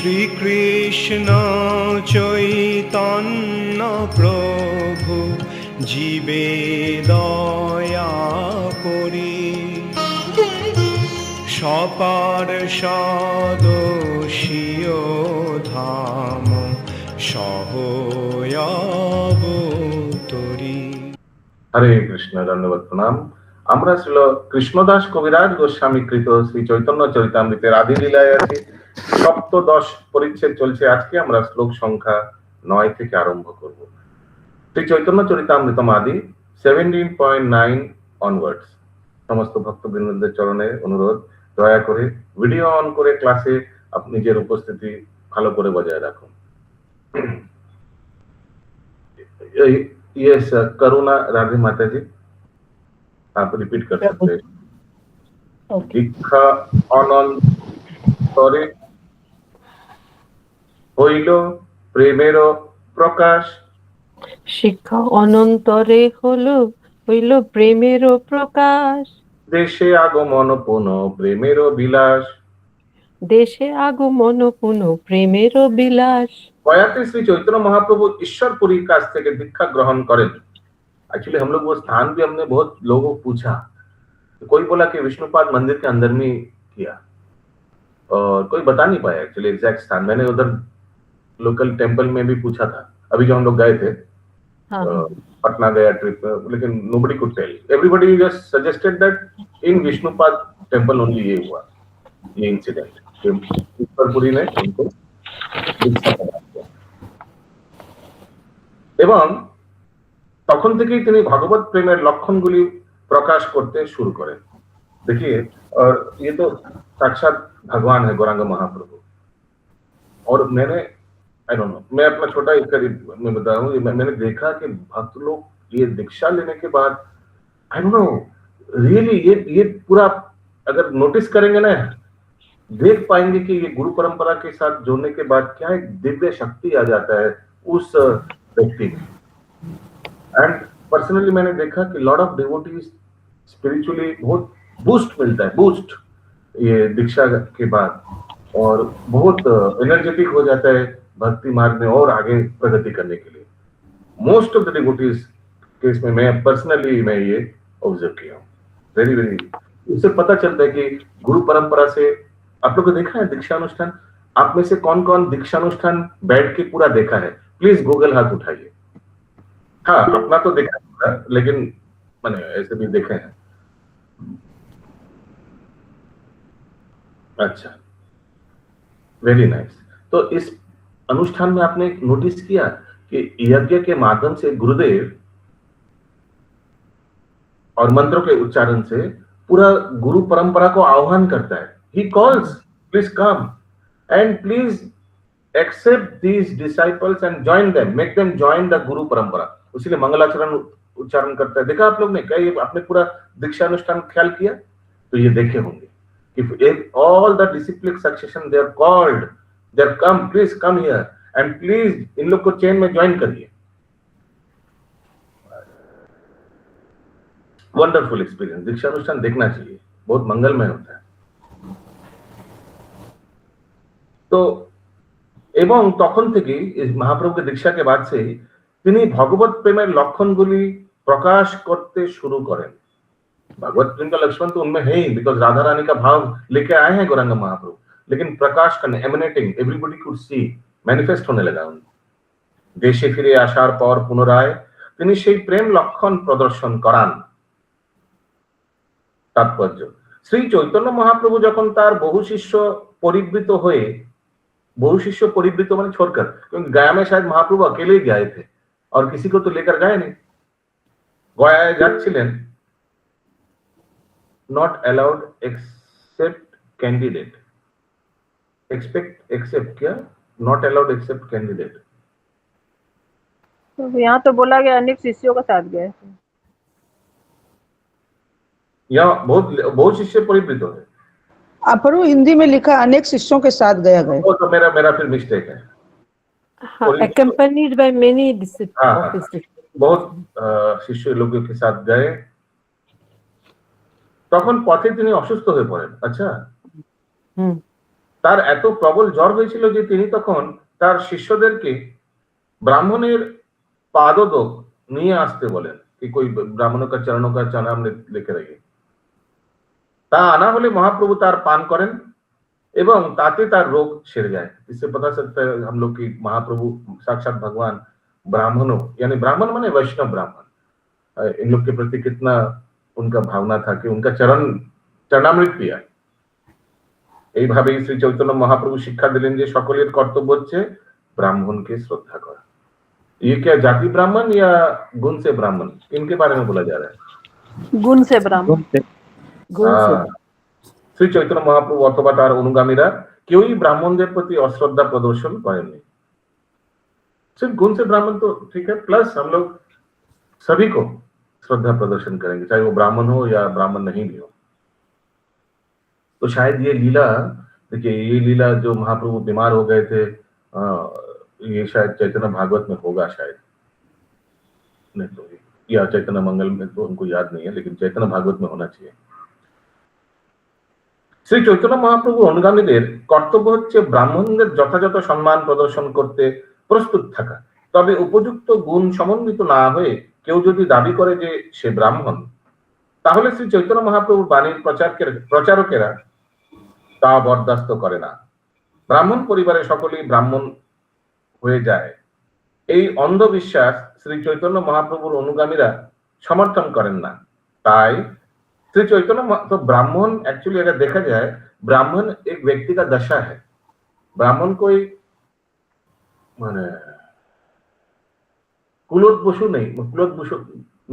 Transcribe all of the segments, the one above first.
শ্রীকৃষ্ণ চৈতন্য প্রভু জীবে দয়া করি সপার্ষদস্য ধাম সহয়াবতরি। হরে কৃষ্ণ, ধন্যবাদ, প্রণাম। আমরা ছিল কৃষ্ণদাস কবিরাজ গোস্বামী কৃত শ্রী চৈতন্য চরিতামৃতের আদি লীলায় আছি। সপ্তদশ পরিচ্ছেদ চলছে। আজকে আমরা শ্লোক সংখ্যা 9 থেকে আরম্ভ করব। শ্রী চৈতন্য চরিতামৃতম আদি 17.9 অনওয়ার্ডস। সমস্ত ভক্তবৃন্দদের চরণে অনুরোধ, দয়া করে ভিডিও অন করে ক্লাসে আপনি নিজের উপস্থিতি ভালো করে বজায় রাখুন। यस करुणा राधे माता जी, आप रिपीट कर सकते हैं। दीक्षा অনন্তরে হইল প্রেমের প্রকাশ। শিক্ষা অনন্তরে হইল প্রেমের প্রকাশ। দেশে আগমন পুন প্রেমের বিলাস। দেশে আগমন পুনঃ প্রেমের বিলাস। गयाते श्री चैतन्य महाप्रभु ईश्वरपुरी काश থেকে दीक्षा ग्रहण करें। एक्चुअली हम लोग वो स्थान भी हमने बहुत लोगों को पूछा, कोई बोला कि विष्णुपाद मंदिर के अंदर में किया और कोई बता नहीं पाया एक्चुअली एग्जैक्ट स्थान। मैंने उधर लोकल टेंपल में भी पूछा था अभी जो हम लोग गए थे पटना गया ट्रिप, लेकिन nobody could tell. Everybody just suggested that in Vishnupad temple only ये हुआ, ये इंसिडेंट ईश्वरपुरी ने उनको दीक्षा प्रदान किया। এবং তখন থেকেই তিনি ভগবত প্রেমের লক্ষণগুলি প্রকাশ করতে শুরু করেন। देखिए, और ये तो साक्षात भगवान है गौरांग महाप्रभु। और मैंने आई डोंट नो, मैं अपना छोटा एक करीब में बता रहा हूँ, मैंने देखा कि भक्त लोग ये दीक्षा लेने के बाद आई डोंट नो रियली ये पूरा अगर नोटिस करेंगे ना, देख पाएंगे कि ये गुरु परंपरा के साथ जोड़ने के बाद क्या एक दिव्य शक्ति आ जाता है उस व्यक्ति में। एंड पर्सनली मैंने देखा कि लॉट ऑफ डिवोटीज स्पिरिचुअली बहुत बूस्ट मिलता है, बूस्ट ये दीक्षा के बाद, और बहुत एनर्जेटिक हो जाता है भक्ति मार्ग में और आगे प्रगति करने के लिए। Most of the devotees case में मैं पर्सनली ये ऑब्जर्व किया हूँ। वेरी वेरी, इससे पता चलता है कि गुरु परंपरा से आप लोग को देखा है दीक्षा अनुष्ठान। आप में से कौन कौन दीक्षा अनुष्ठान बैठ के पूरा देखा है? प्लीज गूगल हाथ उठाइए। हाँ, अपना तो देखा होगा, लेकिन मैंने ऐसे भी देखे हैं। अच्छा, वेरी नाइस। तो इस अनुष्ठान में आपने नोटिस किया कि यज्ञ के माध्यम से गुरुदेव और मंत्रों के उच्चारण से पूरा गुरु परंपरा को आह्वान करता है। He calls, please come and please accept these disciples and join them, make them join the Guru परंपरा। उसीलिए मंगलाचरण उच्चारण करता है। देखा आप लोग ने क्या ये आपने पूरा दीक्षा अनुष्ठान ख्याल किया? तो ये देखे होंगे कि all the disciplic succession they are called, they are come, please come here and please इन लोग को चेन में ज्वाइन करिए। Wonderful experience. दीक्षा अनुष्ठान देखना चाहिए, बहुत मंगलमय होता है। तो এবং তখন থেকে মহাপ্রভুকে দীক্ষাকে বাদ से তিনি ভগবত প্রেমের লক্ষণগুলি প্রকাশ করতে শুরু করেন। भगवत प्रेम का लक्षण तो उनमें है ही, बिकॉज राधा रानी का भाव लेके आए हैं गौरांग महाप्रभु, लेकिन प्रकाश करने, emanating, everybody could see, manifest होने लगा उन। দেশে ফিরে আসার পর পুনরায় তিনি সেই প্রেম লক্ষণ প্রদর্শন করান। তাৎপর্য, শ্রী চৈতন্য মহাপ্রভু যখন তার বহু শিষ্য পরিবৃত হয়ে, बहु शिष्य परिवृत मैंने छोड़कर, क्योंकि गया में शायद महाप्रभु अकेले ही गए थे और किसी को तो लेकर गए नहीं। गया যাচ্ছিলেন, not allowed except candidate, except क्या, not allowed except candidate। तो यहाँ तो बोला गया अनेक शिष्यों के साथ गए थे, यहाँ बहुत शिष्य परिवृत हुए। अपर हिंदी में लिखा अनेक शिष्यों के साथ गए। वो तो मेरा फिर मिस्टेक है। accompanied by many disciples, बहुत শিষ্য লোকের के साथ गए। তখন পথে তিনি অসুস্থ হয়ে পড়েন। আচ্ছা, তার এত প্রবল জ্বর হয়েছিল যে তিনি তখন তার শিষ্যদেরকে ব্রাহ্মণের पादोदक নিয়ে আসতে বলেন कि कोई ब्राह्मणों का चरणों का चरण लेके रहिए তা আনা হলে মহাপ্রভু তার পান করেন এবং তাতে তার রোগ সেরে যায়। इससे पता चलता है हम लोग की महाप्रभु साक्षात भगवान ब्राह्मणों यानी ब्राह्मण माने वैष्णव ब्राह्मण इन लोग के प्रति कितना उनका भावना था कि उनका চরণামৃত পিয়া। এইভাবেই শ্রী চৈতন্য মহাপ্রভু শিক্ষা দিলেন যে সকলের কর্তব্য হচ্ছে ব্রাহ্মণকে শ্রদ্ধা করা। ये क्या जाति ब्राह्मण या गुण से ब्राह्मण इनके बारे में बोला जा रहा है? गुण से ब्राह्मण। শ্রী চৈতন্য মহাপ্রভু অথবা তার অনুগামীরা কেউই ব্রাহ্মণদের প্রতি অশ্রদ্ধা প্রদর্শন করেননি। सिर्फ गुण से ब्राह्मण तो ठीक है, प्लस हम लोग सभी को श्रद्धा प्रदर्शन करेंगे चाहे वो ब्राह्मण हो या ब्राह्मण नहीं भी हो। तो शायद ये लीला, देखिए ये लीला जो महाप्रभु बीमार हो गए थे, ये शायद चैतन्य भागवत में होगा शायद, नहीं तो या चैतन्य मंगल में तो उनको याद नहीं है, लेकिन चैतन्य भागवत में होना चाहिए। শ্রী চৈতন্য মহাপ্রভু অনুগামীদের কর্তব্য হচ্ছে ব্রাহ্মণদের যথাযথ সম্মান প্রদর্শন করতে প্রস্তুত থাকা। তবে উপযুক্ত গুণ সমন্বিত না হয়ে কেউ যদি দাবি করে যে সে ব্রাহ্মণ, তাহলে শ্রী চৈতন্য মহাপ্রভুর বাণীর প্রচারকেরা তা বরদাস্ত করে না। ব্রাহ্মণ পরিবারে সকলেই ব্রাহ্মণ হয়ে যায় এই অন্ধবিশ্বাস শ্রী চৈতন্য মহাপ্রভুর অনুগামীরা সমর্থন করেন না। তাই श्री चैतन्य तो ब्राह्मण एक्चुअली अगर देखा जाए ब्राह्मण एक व्यक्ति का दशा है। ब्राह्मण कोई माने कुलोत्बसु नहीं, कुलोत्बसु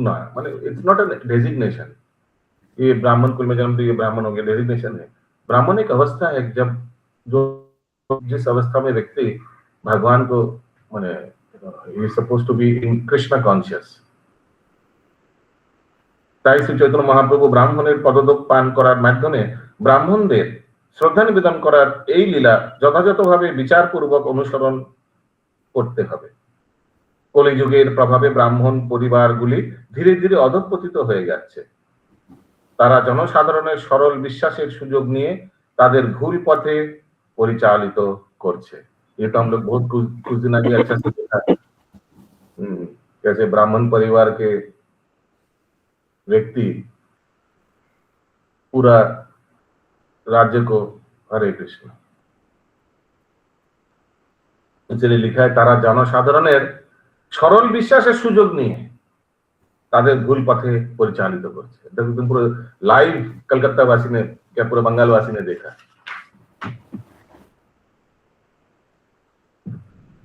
ना माने इट्स नॉट अ डेजिग्नेशन। ये ब्राह्मण कुल में जन्म तो ये ब्राह्मण हो गया, डेजिग्नेशन है। ब्राह्मण एक अवस्था है जब जो जिस अवस्था में व्यक्ति भगवान को माने ही suppose to be in Krishna conscious. তাই শ্রী চৈতন্য মহাপ্রভু ব্রাহ্মণের পদদক পান করার মাধ্যমে ব্রাহ্মণদের শ্রদ্ধা নিবেদন করার এই লীলা যথাযথভাবে বিচারপূর্বক অনুসরণ করতে হবে। কলিযুগের প্রভাবে ব্রাহ্মণ পরিবারগুলি ধীরে ধীরে অধঃপতিত হয়ে যাচ্ছে। তারা জনসাধারণের সরল বিশ্বাসের সুযোগ নিয়ে তাদের ভুল পথে পরিচালিত করছে। ये तो हम लोग बहुत कुछ दिन आगे अच्छा से देखा कैसे ब्राह्मण परिवार के व्यक्ति पूरा राज्य को हरे कृष्ण इसलिए लिखा है तारा জনসাধারণের সরল বিশ্বাসের সুযোগ নিয়ে তাদের ভুল পথে পরিচালিত করছে। देखो तुम पूरा लाइव कलकत्ता वासी ने क्या पूरा बंगाल वासी ने देखा।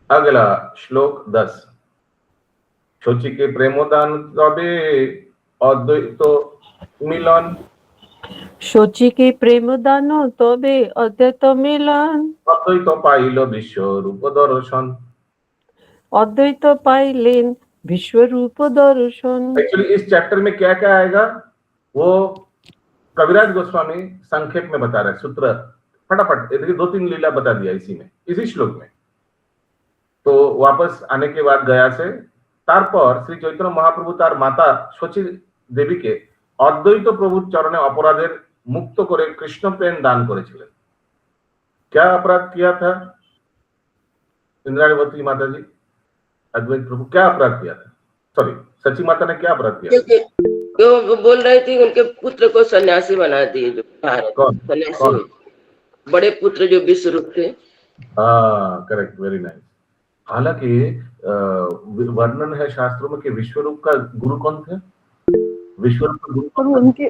अगला श्लोक 10 शची के प्रेमोदान तबे অদ্বৈত মিলন শচীকে প্রেম দান তবে অদ্বৈত মিলন অদ্বৈত পাইল বিশ্বরূপ দর্শন অদ্বৈত পাইলেন विश्वरूप दर्शन। एक्चुअली इस चैप्टर में क्या क्या आएगा वो कविराज गोस्वामी संक्षेप में बता रहे हैं। सूत्र फटाफट देखिए 2-3 लीला बता दिया इसी में, इसी श्लोक में। तो वापस आने के बाद गया से তারপর শ্রী চৈতন্য মহাপ্রভু তার মাতা শচী দেবীকে অদ্বৈত প্রভুর চরণে অপরাধের মুক্ত করে কৃষ্ণ প্রেম দান করেছিলেন। क्या अपराध किया था इंद्रावती माता जी? अद्वैत प्रभु क्या अपराध किया था? सॉरी सची माता ने क्या अपराध किया? वो बोल रही थी उनके पुत्र को सन्यासी बना दिए, जो सन्यासी बड़े पुत्र जो विश्वरूप थे। हाँ करेक्ट, वेरी नाइस। हालांकि वर्णन है शास्त्रों में कि विश्वरूप का गुरु कौन थे? विश्वरूप का गुरु कौन था?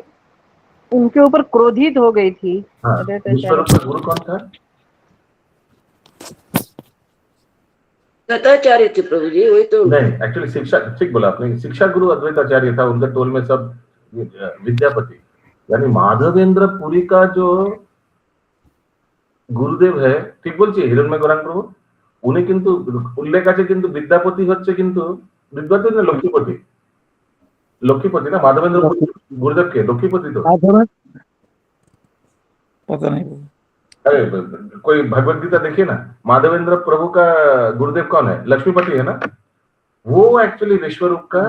उनके ऊपर क्रोधित हो गई थी। हाँ, विश्वरूप का गुरु कौन था? दत्ताचार्य थे प्रभु जी, वही तो नहीं, एक्चुअली शिक्षा ठीक बोला आपने, शिक्षा गुरु अद्वैताचार्य था। उनके टोल में सब विद्यापति यानी माधवेंद्र पुरी का जो गुरुदेव है, ठीक बोलছি হিরণ্ময় গৌরাঙ্গ প্রভু, উনি কিন্তু উল্লেখ আছে কিন্তু বিদ্যাপতি হচ্ছে কিন্তু বিদ্যাপতি না লক্ষ্মীপতি, लक्ष्मीपति ना माधवेंद्र गुरुदेव के लक्ष्मीपति तो पता नहीं। अरे कोई भगवत गीता देखिए ना, माधवेंद्र प्रभु का गुरुदेव कौन है? लक्ष्मीपति है ना। वो एक्चुअली विश्वरूप का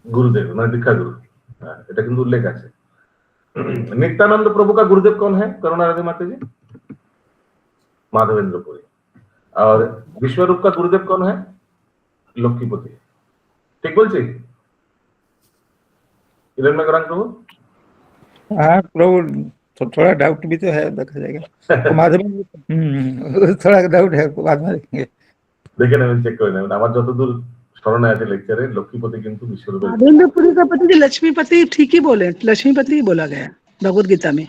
गुरुदेव মানে দীক্ষা গুরু, এটা কিন্তু উল্লেখ আছে। नित्यानंद प्रभु का गुरुदेव कौन है? करुणा राधे माता जी, माधवेंद्रपुरी। और विश्वरूप का गुरुदेव कौन है? लक्ष्मीपति। ठीक बोलছি? इधर में गौरांग प्रभु? हाँ प्रभु, थोड़ा डाउट भी तो है, देखा जाएगा। तो माधव थोड़ा डाउट है, बाद में देखेंगे। দেখে নেবেন, চেক করে নেবেন। আমার যতদূর স্মরণে আছে লেকচারে, লক্ষ্মীপতি কিন্তু বিশ্বরূপের माधवेंद्रपुरी का पति जी लक्ष्मीपति ठीक ही बोले, लक्ष्मीपति ही बोला गया भगवत गीता में।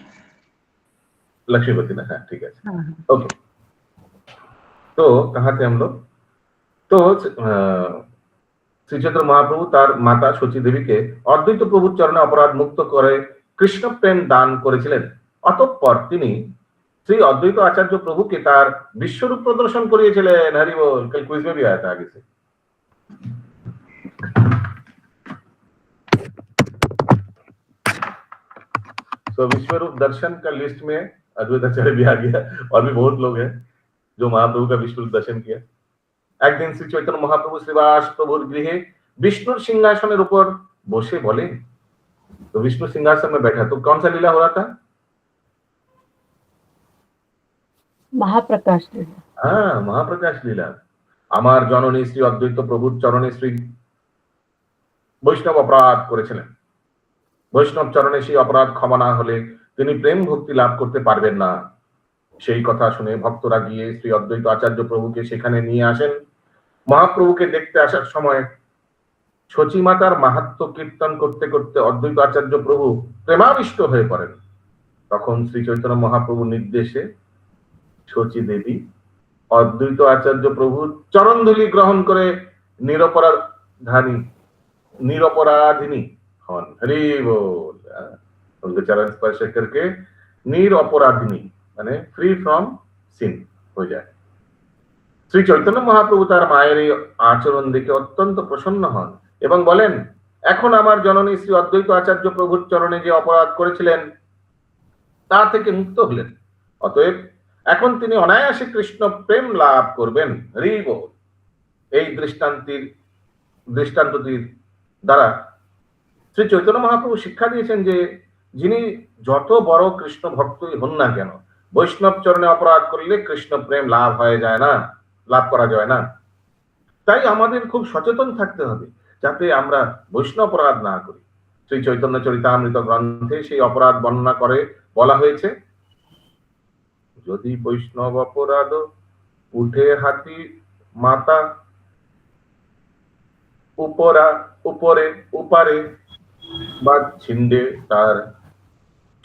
लक्ष्मीपति ना, हाँ ठीक है, हाँ, हाँ। ओके। तो कहाँ थे हम लोग? तो শ্রী চৈতন্য মহাপ্রভু তার মাতা সচী দেবীকে অদ্বৈত প্রভুর চরণে অপরাধ মুক্ত করে কৃষ্ণ প্রেম দান করেছিলেন। অতঃপর তিনি শ্রী অদ্বৈত আচার্য প্রভুকে তার বিশ্বরূপ প্রদর্শন করিয়েছিলেন। হরি बोल। कल क्विज में भी आया था आगे से। तो विश्वरूप दर्शन का लिस्ट में अद्वैत आचार्य भी आ गया, और भी बहुत लोग हैं जो महाप्रभु का विश्वरूप दर्शन किया। एक दिन श्री चैतन्य महाप्रभु श्रीवास प्रभुर गृहे विष्णुर सिंहासনের উপর বসে বলেন, तो विष्णु सिंहासन में बैठा, तो कौन सा लीला हो रहा था? महाप्रकाश लीला। हाँ, महाप्रकाश लीला। আমার জননী শ্রী অদ্বৈত প্রভুর চরণে শ্রী বৈষ্ণব অপরাধ করেছিলেন। বৈষ্ণব চরণে সেই অপরাধ ক্ষমা না হলে তিনি প্রেম ভক্তি লাভ করতে পারবেন না। সেই কথা শুনে ভক্তরা গিয়ে শ্রী অদ্বৈত আচার্য প্রভুকে সেখানে নিয়ে আসেন। মহাপ্রভুকে দেখতে আসার সময় সচী মাতার মাহাত্ম্য কীর্তন করতে করতে অদ্বৈত আচার্য প্রভু প্রেমাবিষ্ট হয়ে পড়েন। তখন শ্রী চৈতন্য মহাপ্রভুর নির্দেশে সচী দেবী অদ্বৈত আচার্য প্রভুর চরণধূলি গ্রহণ করে निरपराधिनी हन। हरि बोल। उनके चरण स्पर्श करके निरपराधिनी माने फ्री फ्रॉम सिन हो जाए। শ্রী চৈতন্য মহাপ্রভু তার মায়ের এই আচরণ দেখে অত্যন্ত প্রসন্ন হন এবং বলেন, এখন আমার জননী শ্রী অদ্বৈত আচার্য প্রভুর চরণে যে অপরাধ করেছিলেন তা থেকে মুক্ত হলেন। অতএব এখন তিনি অনায়াসে কৃষ্ণ প্রেম লাভ করবেন। হরি বল। এই দৃষ্টান্তটির দ্বারা শ্রী চৈতন্য মহাপ্রভু শিক্ষা দিয়েছেন যে যিনি যত বড় কৃষ্ণ ভক্তই হন না কেন, বৈষ্ণব চরণে অপরাধ করলে কৃষ্ণ প্রেম লাভ করা যায় না। তাই আমাদের খুব সচেতন থাকতে হবে যাতে আমরা বৈষ্ণব অপরাধ না করি। শ্রী চৈতন্য চরিতামৃত গ্রন্থে সেই অপরাধ বর্ণনা করে বলা হয়েছে, যদি বৈষ্ণব অপরাধ উঠে হাতি মাতা উপরে বা ছিন্ডে তার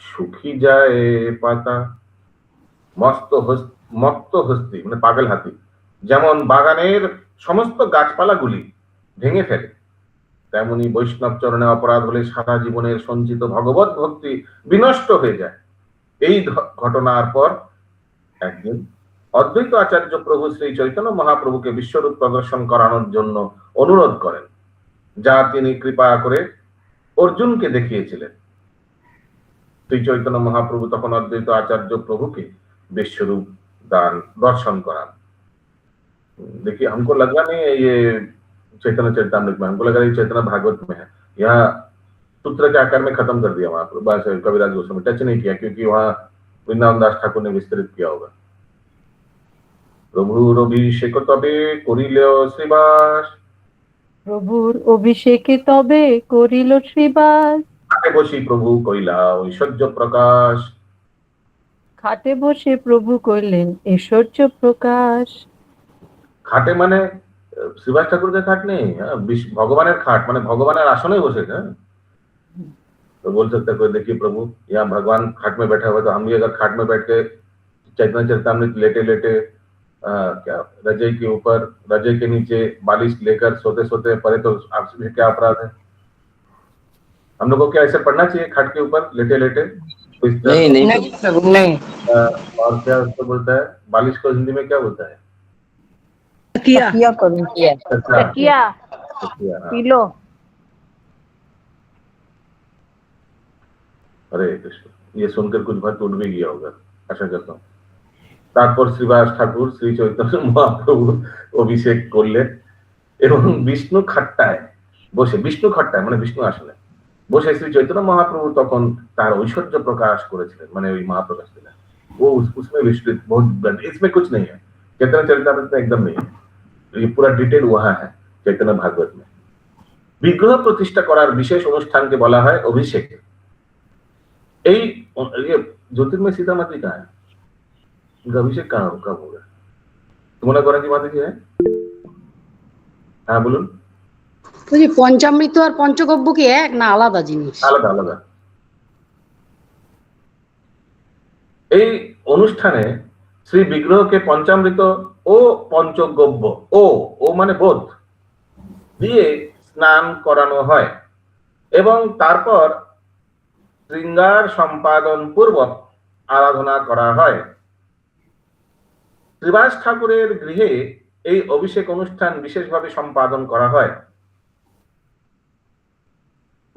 শুকি যায় পাতা। মত্ত হস্তি মানে পাগল হাতি যেমন বাগানের সমস্ত গাছপালাগুলি ভেঙে ফেলে, তেমনি বৈষ্ণব চরণে অপরাধ হলে সারা জীবনের সঞ্চিত ভগবত ভক্তি বিনষ্ট হয়ে যায়। এই ঘটনার পর একদিন অদ্বৈত আচার্য প্রভু শ্রী চৈতন্য মহাপ্রভুকে বিশ্বরূপ প্রদর্শন করানোর জন্য অনুরোধ করেন, যা তিনি কৃপা করে অর্জুনকে দেখিয়েছিলেন। শ্রী চৈতন্য মহাপ্রভু তখন অদ্বৈত আচার্য প্রভুকে विश्वरूप दर्शन करान। देखिए, हमको लगा नहीं है ये चैतन्य चरितामृत में, हमको लगा ये चैतन्य भागवत में है। यहाँ सूत्र के आकार में खत्म कर दिया वहां पर कविराज गोस्वामी, टच नहीं किया क्योंकि वहां वृंदावन दास ठाकुर ने विस्तृत किया होगा। प्रभुर अभिषेक तबे करिल श्रीवास, প্রভুর অভিষেকে তবে করিল শ্রীবাস। खाटे बसी प्रभु कइला ऐश्वर्य प्रकाश। খাটে বসে প্রভু করলেন ঐশ্বর্য প্রকাশ। খাটে মানে শ্রীবাস ঠাকুরের খাট নেই, भगवान खाट माने भगवान आसने बसे। तो बोल सकते कोई, देखिए प्रभु यहाँ भगवान खाट में बैठा हुआ, तो हम भी अगर खाट में बैठ के चैतन्य चरितामृत लेटे लेटे क्या रजाई के ऊपर रजाई के नीचे बालिश लेकर सोते सोते पढ़े तो आपसे क्या अपराध है? हम लोग को क्या ऐसे पढ़ना चाहिए खाट के ऊपर लेटे लेटे? नहीं। और क्या उसको बोलता है, बालिश को हिंदी में क्या बोलता है? तकिया पिलो। अरे कृष्ण, ये सुनकर कुछ भक्त उठ भी गया होगा, आशा करता हूँ। তারপর শ্রীবাস ঠাকুর শ্রী চৈতন্য মহাপ্রভু অভিষেক করলেন এবং বিষ্ণু খাট্টায় বসে, বিষ্ণু খাট্টায় মানে বিষ্ণু আসনে বসে শ্রী চৈতন্য মহাপ্রভু তখন তার ঐশ্বর্য প্রকাশ করেছিলেন, মানে ওই মহাপ্রকাশ দিলেন। वो उसमें विस्तृत बहुत, इसमें कुछ नहीं है, चैतन्य चरितामृत में एकदम नहीं है, ये पूरा डिटेल वहां है चैतन्य भागवत में। বিগ্রহ প্রতিষ্ঠা করার বিশেষ অনুষ্ঠানকে বলা হয় অভিষেক। এই ज्योतिर्मय सीता माता कहाँ है, इनका अभिषेक कब होगा? तुम्हारा गौरा की माता जी है? हाँ बोलून। বলছি পঞ্চামৃত আর পঞ্চগব্য কি এক না আলাদা জিনিস? আলাদা আলাদা। এই অনুষ্ঠানে শ্রী বিগ্রহকে পঞ্চামৃত ও পঞ্চগব্য ও মানে বোধ দিয়ে স্নান করানো হয় এবং তারপর শৃঙ্গার সম্পাদন পূর্বক আরাধনা করা হয়। শ্রীবাস ঠাকুরের গৃহে এই অভিষেক অনুষ্ঠান বিশেষভাবে সম্পাদন করা হয়,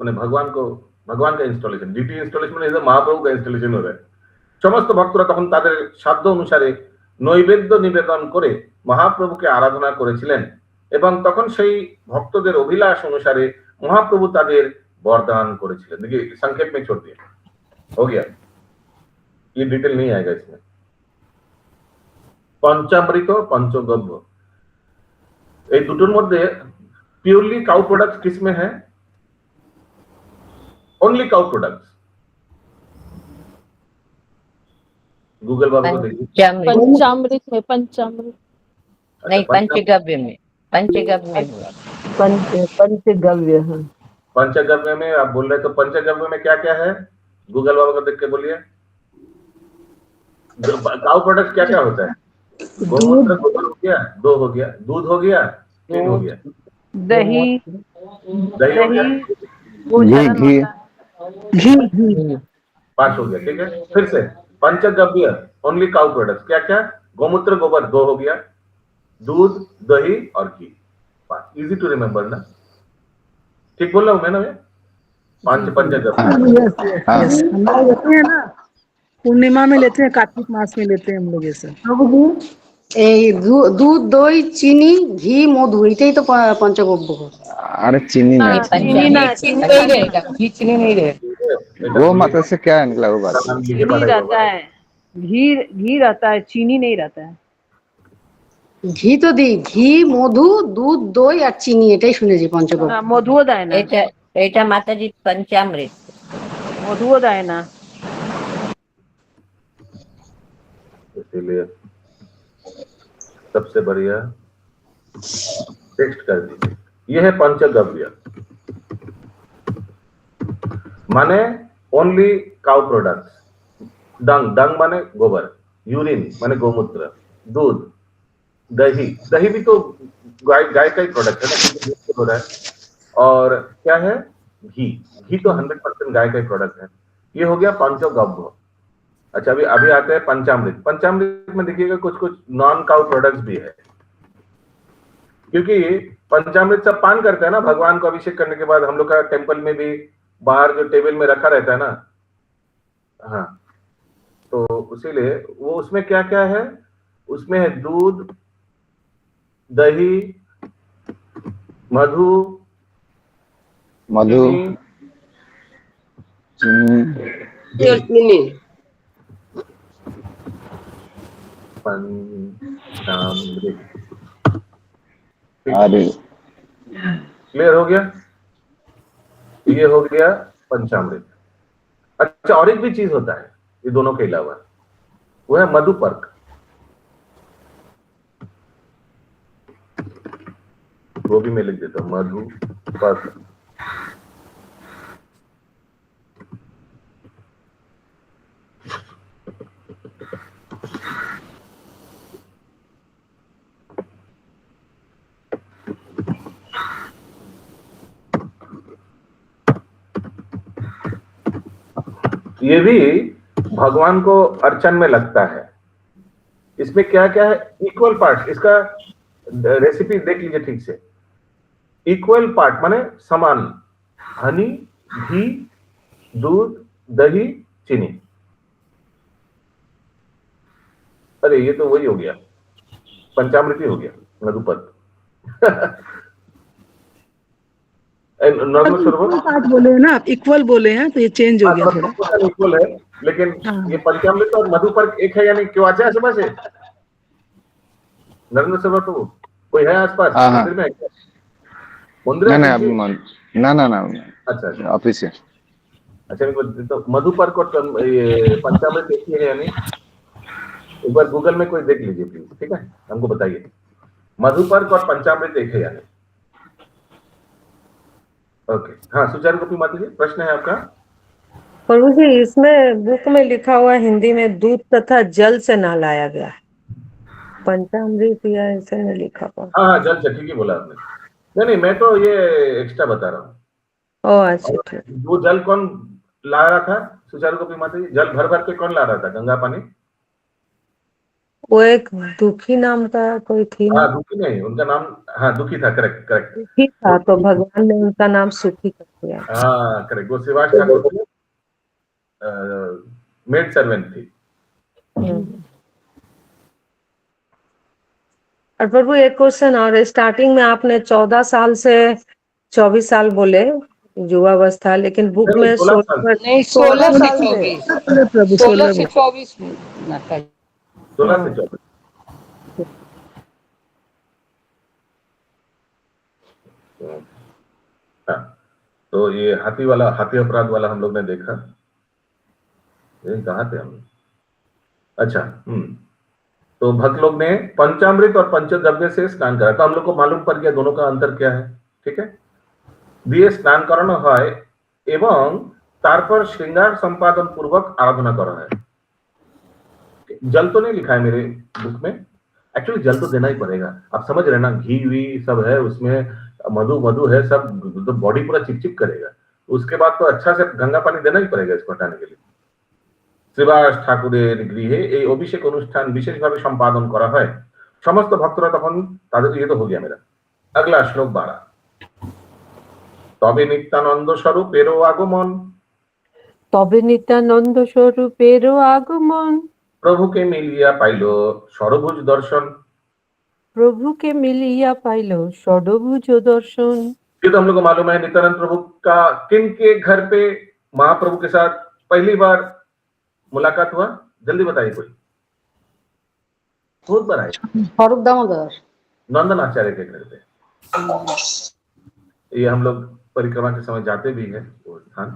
মানে भगवान का इंस्टॉलेशन, डीटी इंस्टॉलेशन মানে মহাপ্রভু का इंस्टॉलेशन हो रहा है। সমস্ত ভক্তরা তখন তাদের সাধ্য অনুসারে নৈবেদ্য নিবেদন করে মহাপ্রভুকে আরাধনা করেছিলেন এবং তখন সেই ভক্তদের অভিলাষ অনুসারে মহাপ্রভু তাদের বরদান করেছিলেন। देखिए संक्षेप में छोड़ दिया, हो गया, ये डिटेल नहीं आएगा इसमें। पंचामृत पंचगव्य এই দুটোর মধ্যে পিওরলি কাউ প্রোডাক্টস किसमें है? Only cow products. गूगल बाबा को देखिए। पंचामृत में, पंचामृत नहीं, पंचगव्य में, पंचगव्य में हुआ। पंचगव्य। हाँ, पंचगव्य में आप बोल रहे, तो पंचगव्य में क्या क्या है? गूगल बाबा को देख के बोलिए। काउ प्रोडक्ट्स क्या क्या होता है? गोमूत्र, गोबर हो गया, दो हो गया, दूध हो गया, तीन हो गया, दही, दही हो गया, घी पांच हो गया। ठीक है, फिर से पंचगव्य ओनली काउ प्रोडक्ट्स क्या क्या? गोमूत्र गोबर दो हो गया, दूध दही और घी पांच। इजी टू रिमेम्बर ना? ठीक बोल रहा हूँ मैं ना? मैं पांच पंचगव्य। हम लोग लेते हैं ना, पूर्णिमा में लेते हैं, कार्तिक मास में लेते हैं हम लोग ये सब। এই দুধ দই চিনি ঘি মধু এটাই তো পঞ্চগব্য। अरे चीनी नहीं, चीनी ना, चीनी नहीं रहेगा, घी चीनी नहीं रहे। वो मतलब से क्या निकला वो बात? घी रहता है, घी रहता है, चीनी नहीं रहता है। ঘি তো দিই, ঘি মধু দুধ দই আর চিনি এটাই শুনেছি পঞ্চগব্য। মধুও দেয় না, এটা মাতাজি पंचामृत, মধুও দেয় না। इसीलिए सबसे बढ़िया टेक्स्ट कर दीजिए। यह है पंचगव्य, माने ओनली काउ प्रोडक्ट्स। डंग, डंग माने गोबर, यूरिन माने गोमूत्र, दूध, दही, दही भी तो गाय का ही प्रोडक्ट है ना, हो रहा है। और क्या है? घी, घी तो 100% गाय का ही प्रोडक्ट है। ये हो गया पंचगव्य। अच्छा, अभी आते हैं पंचामृत। पंचामृत में देखिएगा कुछ कुछ नॉन काउ प्रोडक्ट्स भी है, क्योंकि पंचामृत सब पान करते हैं ना भगवान को अभिषेक करने के बाद। हम लोग का टेम्पल में भी बाहर जो टेबल में रखा रहता है ना, हाँ, तो उसीलिए वो उसमें क्या क्या है? उसमें है दूध, दही, मधु, चीनी। पंचामृत। अरे क्लियर हो गया? ये हो गया पंचामृत। अच्छा, और एक भी चीज होता है ये दोनों के अलावा, वो है मधुपर्क। वो भी मैं लिख देता हूँ, मधुपर्क। ये भी भगवान को अर्चन में लगता है। इसमें क्या क्या है? Equal part. इसका रेसिपी देख लीजिए ठीक से। इक्वल पार्ट माने समान, हनी, घी, दूध, दही, चीनी। अरे ये तो वही हो गया, पंचामृत ही हो गया, मधुपर्क। नॉर्मल सरोवर पार्ट बोले हैं ना आप, इक्वल बोले हैं तो ये चेंज हो गया थोड़ा। इक्वल है, लेकिन हाँ। ये पंचामृत और मधुपर्क एक है, यानी क्यों आचार्य सभा से नरेंद्र सरोवर तो कोई है आसपास हाँ, हाँ। मंदिर में? मंदिर नहीं है नहीं पीछे? अभी ना अच्छा अच्छा ऑफिस से। अच्छा, तो मधुपर्क और ये पंचामृत एक ही है यानी? एक बार गूगल में कोई देख लीजिए प्लीज, ठीक है, हमको बताइए मधुपर्क और पंचामृत एक है यानी। ओके, हाँ सुचारू गोपी माता जी, प्रश्न है आपका? प्रभु जी, इसमें बुक में लिखा हुआ है हिंदी में दूध तथा जल से नहलाया गया है, पंचामृत या ऐसे में लिखा हुआ। हाँ जल से, ठीक ही बोला आपने। नहीं मैं तो ये एक्स्ट्रा बता रहा हूँ। ओ अच्छा ठीक। वो जल कौन ला रहा था सुचारू गोपी माता जी? जल भर भर के कौन ला रहा था? गंगा पानी? वो एक दुखी नाम का कोई थी ना? हाँ दुखी नहीं, उनका नाम, हाँ दुखी था, करेक्ट करेक्ट। दुखी था तो भगवान ने उनका नाम सुखी कर दिया। हाँ करेक्ट, वो श्रीवास ठाकुर की मेड सर्वेंट थी। और प्रभु एक क्वेश्चन और, स्टार्टिंग में आपने 14 साल से 24 साल बोले युवावस्था, लेकिन बुक में 16 नहीं 16 16 से साल से 24, प्रभु 16 से 24 माता जी। 16 से 24। हाँ, तो ये हाथी अपराध वाला हम लोग ने देखा। ये कहाँ थे हम? अच्छा तो भक्त लोग ने पंचामृत और पंचद्रव्य से स्नान करा, तो हम लोग को मालूम पड़ गया दोनों का अंतर क्या है, ठीक है। दिए स्नान कराना है एवं तारपर श्रृंगार संपादन पूर्वक आराधना करा है। जल तो नहीं लिखा है मेरे बुक में, एक्चुअली जल तो देना ही पड़ेगा, आप समझ रहे ना, घी वी सब है उसमें, मधु है सब, तो बॉडी पूरा चिपचिप करेगा, उसके बाद तो अच्छा से गंगा पानी देना ही पड़ेगा इसको हटाने के लिए। শ্রীবাস ঠাকুরের গৃহে এই অভিষেক অনুষ্ঠান বিশেষভাবে সম্পাদন করা হয়। সমস্ত ভক্তরা তখন তাদের, ये तो हो गया मेरा। अगला श्लोक 12, তবে নিত্যানন্দ স্বরূপেরও আগমন, তবে নিত্যানন্দ স্বরূপেরও আগমন, প্রভুকে মিলিয়া পাইল ষড়ভুজ দর্শন। প্রভুকে মিলিয়া পাইল ষড়ভুজ দর্শন। ये तो हम लोग को मालूम है, नित्यानंद प्रभु का किन के घर पे महाप्रभु के साथ पहली बार मुलाकात हुआ? जल्दी बताइए कोई, बहुत बार आए। स्वरूप दामोदर, नंदन आचार्य के घर पे। ये हम लोग परिक्रमा के समय जाते भी हैं वो स्थान।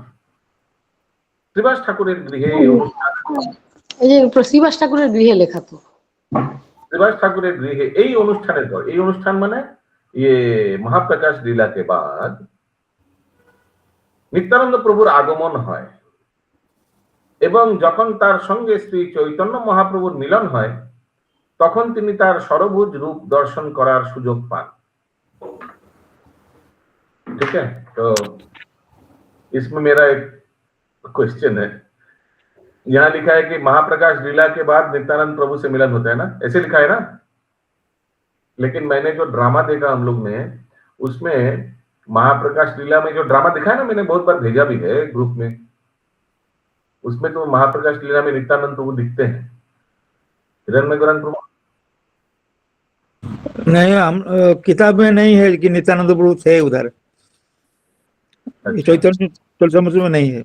শ্রীবাস ঠাকুরের গৃহে এই যে শ্রীবাস ঠাকুরের গৃহে লেখা তো, শ্রীবাস ঠাকুরের গৃহে এই অনুষ্ঠানের পর, এই অনুষ্ঠান মানে ये महाप्रकाश लीला के बाद नित्यानंद प्रभुर আগমন হয় এবং যখন তার সঙ্গে শ্রী চৈতন্য মহাপ্রভুর মিলন হয় তখন তিনি তার ষড়ভুজ রূপ দর্শন করার সুযোগ পান। ठीक है, तो इसमें मेरा एक क्वेश्चन है, यहाँ लिखा है कि महाप्रकाश लीला के बाद नित्यानंद प्रभु से मिलन होता है ना, ऐसे लिखा है ना, लेकिन मैंने जो ड्रामा देखा हम लोग ने, उसमें महाप्रकाश लीला में जो ड्रामा दिखा है ना, मैंने बहुत बार भेजा भी है ग्रुप में, उसमें तो महाप्रकाश लीला में नित्यानंद प्रभु दिखते हैं। हिरण्मय गौरांग प्रभु नहीं, हम किताब में नहीं है कि नित्यानंद प्रभु थे उधर, चैतन्य चरितमृत में नहीं है।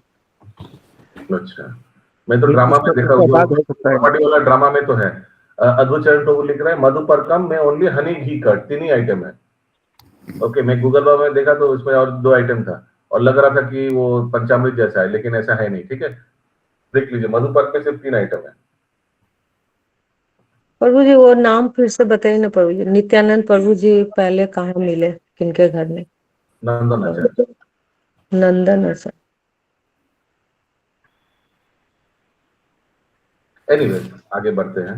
अच्छा, मैं तो ड्रामा में देखा, कॉमेडी वाला ड्रामा में तो है। अद्भुत चरण प्रभु लिख रहे हैं मधुपर्कम में ओनली हनी घी कट 3 ही आइटम है। ओके, मैं गूगल में देखा तो उसमें और 2 आइटम था और लग रहा था कि वो पंचामृत जैसा है, लेकिन ऐसा है नहीं। ठीक है, देख लीजिए, मधुपर्क में सिर्फ 3 आइटम है। प्रभु जी वो नाम फिर से बताइए ना प्रभु जी, नित्यानंद प्रभु जी पहले कहाँ मिले, किनके घर में? नंदन आचार्य। नंदन आचार्य। एनीवे, आगे बढ़ते हैं।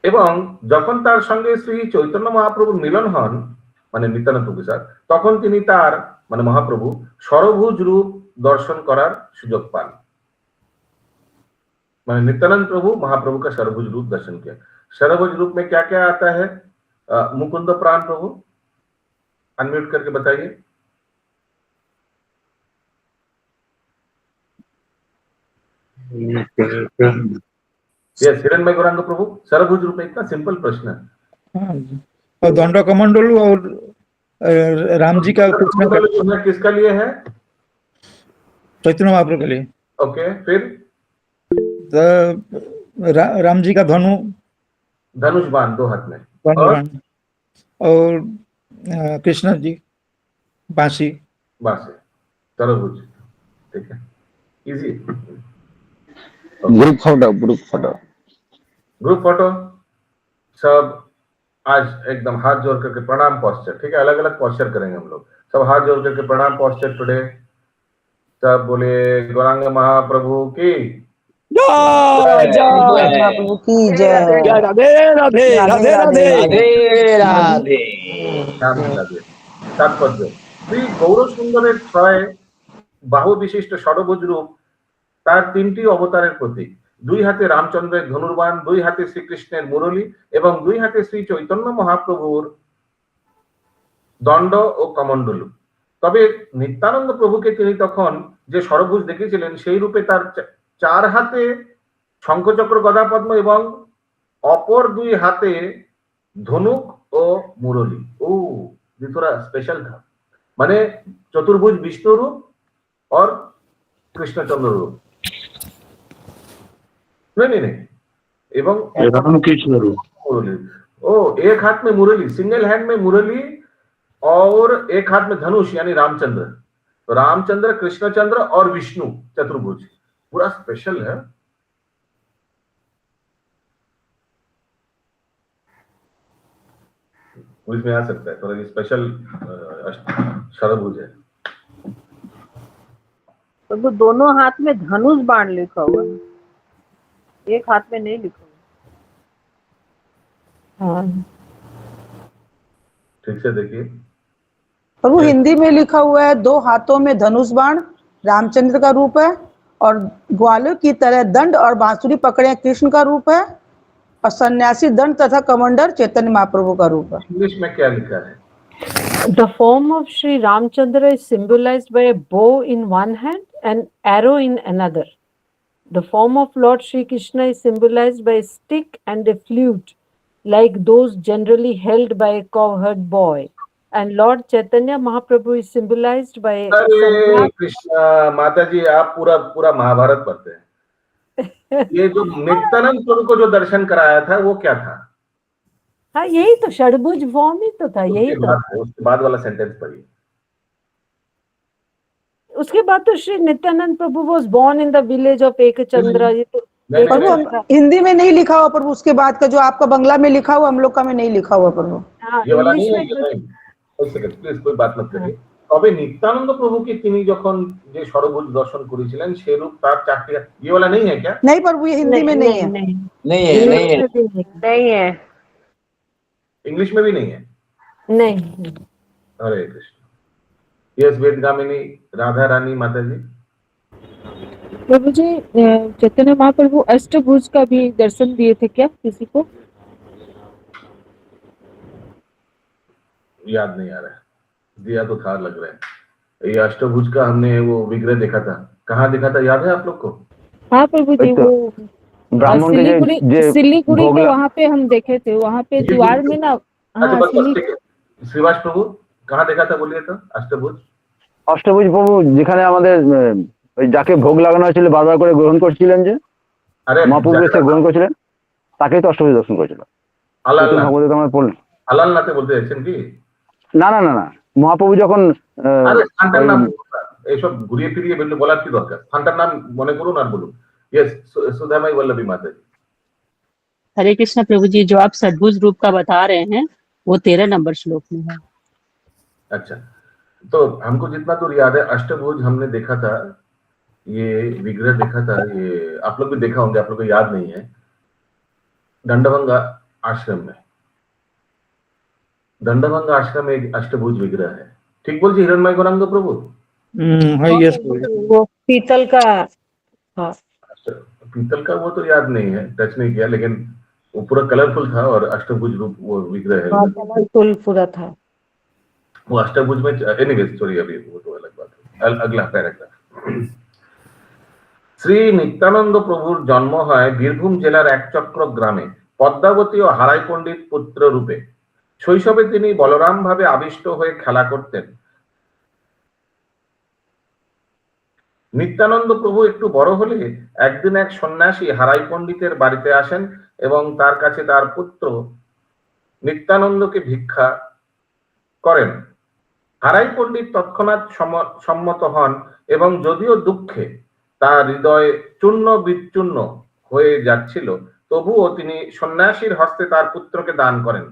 এবং যখন তার সঙ্গে শ্রী চৈতন্য মহাপ্রভুর মিলন হন, মানে নিত্যানন্দ প্রভুর সাথে, তখন তিনি তার মানে মহাপ্রভু ষড়ভুজ রূপ দর্শন করার সুযোগ পান। মানে नित्यानंद प्रभु महाप्रभु का षड़भुज रूप दर्शन किया। षड़भुज रूप में क्या क्या आता है? मुकुंद प्राण प्रभु अनम्यूट करके बताइए। यस, हिरण्मय गौरांग प्रभु षड़भुज रूप में, इतना सिंपल प्रश्न है। और दंड कमंडल और राम जी का कृष्ण का जो है किसका लिए है? चैतन्य महाप्रभु के लिए। ओके, फिर तो राम जी का धनुष बाण 2 हाथ में, धनुष और कृष्ण जी बांसी। तरबूज, ठीक है, easy. Group photo group photo सब आज एकदम हाथ जोड़ करके प्रणाम पोस्चर, ठीक है, अलग अलग पोस्चर करेंगे हम लोग। सब हाथ जोड़ करके प्रणाम पोस्चर टुडे। सब बोले गौरांग महाप्रभु की जय महाप्रभु की जय। राधे राधे राधे राधे। तात्पर्य শ্রী গৌরসুন্দরের ছয় বাহু বিশিষ্ট ষড়ভুজ রূপ তার 3টি অবতারের প্রতীক। 2 হাতে রামচন্দ্রের ধনুর্বাণ, 2 হাতে শ্রীকৃষ্ণের মুরলী এবং 2 হাতে শ্রী চৈতন্য মহাপ্রভুর দণ্ড ও কমণ্ডলু। তবে নিত্যানন্দ প্রভুকে তিনি তখন যে ষড়ভুজ দেখেছিলেন সেই রূপে তার 4 হাতে শঙ্খচক্র গদা পদ্ম এবং অপর 2 হাতে ধনুক ও মুরলী। ও ये थोड़ा स्पेशल था, माने चतुर्भुज विष्णु रूप और कृष्णचंद्र रूप। नहीं एवं कृष्ण रूप मुरली। ओ एक हाथ में मुरली, सिंगल हैंड में मुरली और एक हाथ में धनुष यानी रामचंद्र। तो रामचंद्र, कृष्णचंद्र और विष्णु चतुर्भुज, पूरा स्पेशल है। इसमें आ सकता है थोड़ा स्पेशल षड़भुज है। तो दोनों हाथ में धनुष बाण लिखा हुआ है, एक हाथ में नहीं लिखा हुआ। ठीक से देखिए प्रभु, हिंदी में लिखा हुआ है 2 हाथों में धनुष बाण रामचंद्र का रूप है और ग्वालों की तरह दंड और बांसुरी पकड़े कृष्ण का रूप है और सन्यासी दंड तथा कमंडल चैतन्य महाप्रभु का रूप है। इंग्लिश में क्या लिखा है? The form of Sri Ramchandra is symbolized by a bow in one hand and arrow in another. The form of Lord Sri Krishna is symbolized by a stick and a flute, like those generally held by a cowherd boy. And Lord Chaitanya Mahaprabhu is symbolized by a अरे कृष्णा माता जी, आप पूरा महाभारत पढ़ते हैं। ये जो नित्यानंद प्रभु को जो दर्शन कराया था वो क्या था? हाँ, यही तो षड़भुज फॉर्म ही तो था, यही तो। उसके बाद वाला सेंटेंस पढ़िए। उसके बाद तो श्री नित्यानंद प्रभु was born in the village of एकचंद्र। ये तो प्रभु हिंदी में नहीं लिखा हुआ प्रभु, उसके बाद का जो आपका बंगला में लिखा हुआ हम लोग का में नहीं लिखा हुआ प्रभु। ये वाला नहीं है, প্লিজ कोई बात मत करिए। তবে নিত্যানন্দ প্রভুকে তিনি যখন যে ষড়ভুজ দর্শন করেছিলেন সেই রূপ তার 4টি, ये वाला नहीं है क्या? नहीं प्रभु, ये हिंदी में नहीं है। नहीं है इंग्लिश में भी नहीं है। नहीं। हरे कृष्ण। यस वेदगामिनी राधा रानी माता जी। प्रभु जी, चैतन्य महाप्रभु अष्टभुज का भी दर्शन दिए थे क्या किसी को? याद नहीं आ रहा है, दिया तो था लग रहा है। ये अष्टभुज का हमने वो विग्रह देखा था, कहाँ देखा था याद है आप लोग को? हाँ प्रभु जी, वो ब्राह्मण सिलीगुड़ी के वहाँ पे हम देखे थे, वहाँ पे द्वार में ना। हाँ, श्रीवास प्रभु कहाँ देखा था बोलिए तो? अष्टभुज প্রভু যেখানে আমাদের ওই যাকে ভোগ লাগানো হয়েছিল বারবার করে গ্রহণ করছিলেন, যে মহাপ্রভু এসে গ্রহণ করছিলেন, তাকেই তো অষ্টভুজ দর্শন করেছিল। আলালনাথে বলতে চাইছেন কি? না না না না, মহাপ্রভু যখন এইসব ঘুরিয়ে ফিরিয়ে বলার কি দরকার? স্থানটার নাম মনে করুন আর বলুন। यस सुधामयी वल्लभी माता जी। हरे कृष्णा प्रभु जी, जो आप षडभुज रूप का बता रहे हैं वो 13 नंबर श्लोक में है। अच्छा, तो हमको जितना दूर याद है अष्टभुज हमने देखा था, ये विग्रह देखा था, ये आप लोग भी देखा होंगे, आप लोग को याद नहीं है। दंडभंगा आश्रम में, दंडभंगा आश्रम में एक अष्टभुज विग्रह है। ठीक बोलছি हिरणमय गौरांग प्रभु? हाँ, यस। वो पीतल का, हाँ पीतल का वो तो याद नहीं है, टच नहीं किया, लेकिन वो पूरा कलरफुल था और अष्टभुज रूप वो विग्रह है। कलरफुल पूरा था वो अष्टभुज में। एनीवेज सॉरी, अभी वो तो अलग बात है। अगला पैराग्राफ। শ্রী নিত্যানন্দ প্রভুর জন্ম হয় বীরভূম জেলার একচক্র গ্রামে পদ্মাবতী ও হারাই পণ্ডিত পুত্র রূপে। শৈশবে তিনি বলরাম ভাবে আবিষ্ট হয়ে খেলা করতেন। নিত্যানন্দ প্রভু একটু বড় হলে একদিন এক সন্ন্যাসী হারাই পণ্ডিতের বাড়িতে আসেন এবং তার কাছে তার পুত্র নিত্যানন্দকে ভিক্ষা করেন। হারাই পণ্ডিত তৎক্ষণাৎ সম্মত হন এবং যদিও দুঃখে তার হৃদয় চূর্ণ বিচূর্ণ হয়ে যাচ্ছিল, তবুও তিনি সন্ন্যাসীর হস্তে তার পুত্রকে দান করেন।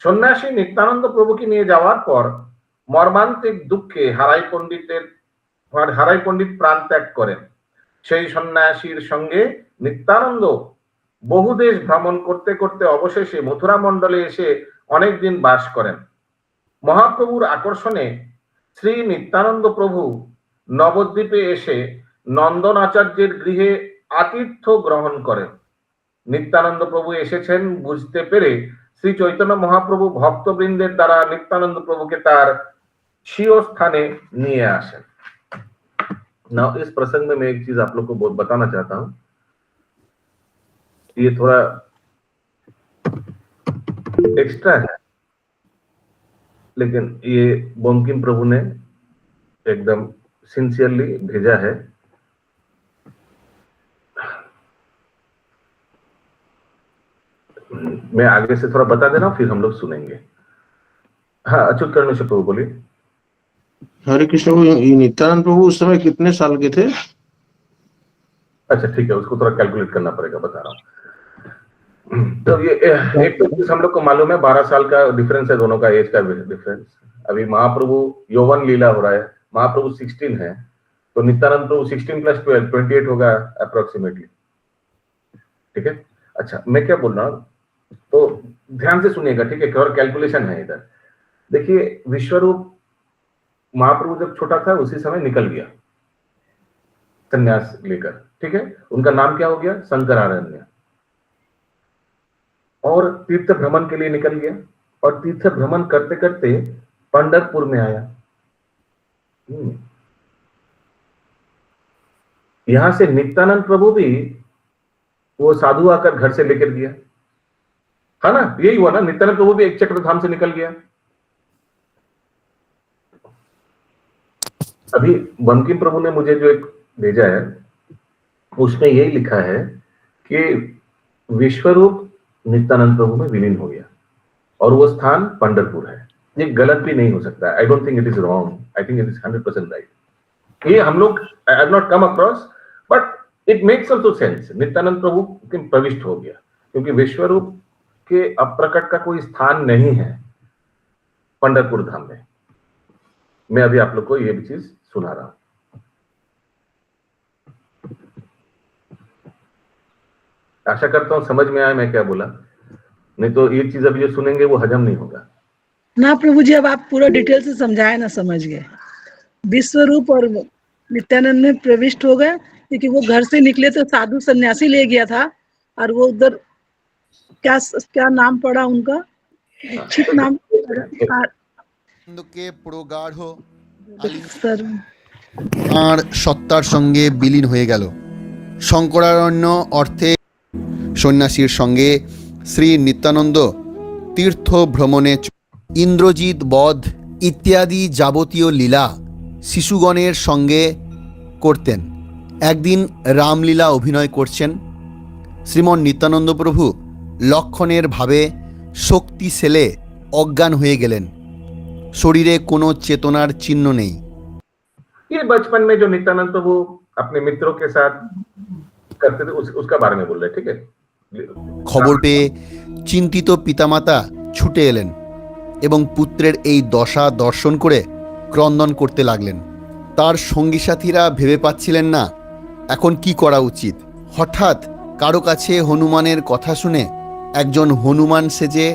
সন্ন্যাসী নিত্যানন্দ প্রভুকে নিয়ে যাওয়ার পর মর্মান্তিক দুঃখে হারাই পণ্ডিত প্রাণ ত্যাগ করেন। সেই সন্ন্যাসীর সঙ্গে নিত্যানন্দ বহু দেশ ভ্রমণ করতে করতে অবশেষে মথুরা মণ্ডলে এসে অনেকদিন বাস করেন। মহাপ্রভুর আকর্ষণে শ্রী নিত্যানন্দ প্রভু নবদ্বীপে এসে নন্দন আচার্যের গৃহে আতিথ্য গ্রহণ করেন। নিত্যানন্দ প্রভু এসেছেন বুঝতে পেরে শ্রী চৈতন্য মহাপ্রভু ভক্তবৃন্দের দ্বারা নিত্যানন্দ প্রভুকে তার স্বীয় স্থানে নিয়ে আসেন। नाउ इस प्रसंग में मैं एक चीज आप लोग को बहुत बताना चाहता हूं। ये थोड़ा एक्स्ट्रा है, लेकिन ये बंकिम प्रभु ने एकदम सिंसियरली भेजा है। मैं आगे से थोड़ा बता दे रहा हूं, फिर हम लोग सुनेंगे। हाँ, अच्युत कर्णेश्वर प्रभु बोलिए। हरे कृष्ण प्रभु, नित्यानंद प्रभु उस समय कितने साल के थे? अच्छा ठीक है, उसको थोड़ा कैलकुलेट करना पड़ेगा, बता रहा हूँ। तो ये एक तो हम लोग को मालूम है 12 साल का डिफरेंस है, दोनों का एज का डिफरेंस। अभी महाप्रभु यौवन लीला हो रहा है, महाप्रभु 16 है, तो नित्यानंद प्रभु 16 + 12 28 होगा अप्रोक्सीमेटली। ठीक है, अच्छा मैं क्या बोल रहा हूँ, तो ध्यान से सुनिएगा, ठीक है, और कैलकुलेशन है इधर। देखिए, विश्वरूप महाप्रभु जब छोटा था उसी समय निकल गया संन्यास लेकर, ठीक है। उनका नाम क्या हो गया? शंकरारण्य। और तीर्थ भ्रमण के लिए निकल गया, और तीर्थ भ्रमण करते करते पंढरपुर में आया। यहां से नित्यानंद प्रभु भी वो साधु आकर घर से लेकर गया, है ना, यही हुआ ना। नित्यानंद प्रभु भी एक चक्रधाम से निकल गया। अभी बंकिम प्रभु ने मुझे जो एक भेजा है, उसमें यही लिखा है कि विश्वरूप नित्यानंद प्रभु में विलीन हो गया और वो स्थान पंढरपुर है। ये गलत भी नहीं हो सकता। I don't think it is wrong, I think it is 100% right. ये हम लोग I have not come across, but it makes also sense. Nityananda Prabhu प्रविष्ट हो गया, क्योंकि विश्वरूप के अप्रकट का कोई स्थान नहीं है पंढरपुर धाम में। मैं अभी आप लोग को ये भी चीज सुना रहा हूं। आशा करता हूं समझ में आया मैं क्या बोला, नहीं तो ये चीज अभी जो सुनेंगे वो हजम नहीं होगा ना। प्रभु जी, अब आप पूरा डिटेल से समझाए ना, समझ गए। विश्वरूप और नित्यानंद में प्रविष्ट हो गए, क्योंकि वो घर से निकले तो साधु सन्यासी ले गया था, और वो उधर क्या नाम पड़ा उनका, इच्छित नाम কে প্রগাঢ় আর সত্তার সঙ্গে বিলীন হয়ে গেল। শঙ্করারণ্য অর্থে সন্ন্যাসীর সঙ্গে শ্রী নিত্যানন্দ তীর্থ ভ্রমণে ইন্দ্রজিৎ বধ ইত্যাদি যাবতীয় লীলা শিশুগণের সঙ্গে করতেন। একদিন রামলীলা অভিনয় করছেন। শ্রীমন নিত্যানন্দ প্রভু লক্ষণের ভাবে শক্তি সেলে অজ্ঞান হয়ে গেলেন। শরীরে কোনো চেতনার চিহ্ন নেই। ये बचपन में जो नित्यानंद प्रभु अपने मित्रों के साथ करते थे उसका बारे में बोल रहे, ठीक है। খবর পেয়ে চিন্তিত পিতামাতা ছুটে এলেন এবং পুত্রের এই দশা দর্শন করে ক্রন্দন করতে লাগলেন। তার সঙ্গী সাথীরা ভেবে পাচ্ছিলেন না এখন কি করা উচিত। হঠাৎ কারো কাছে হনুমানের কথা শুনে একজন হনুমান সেজে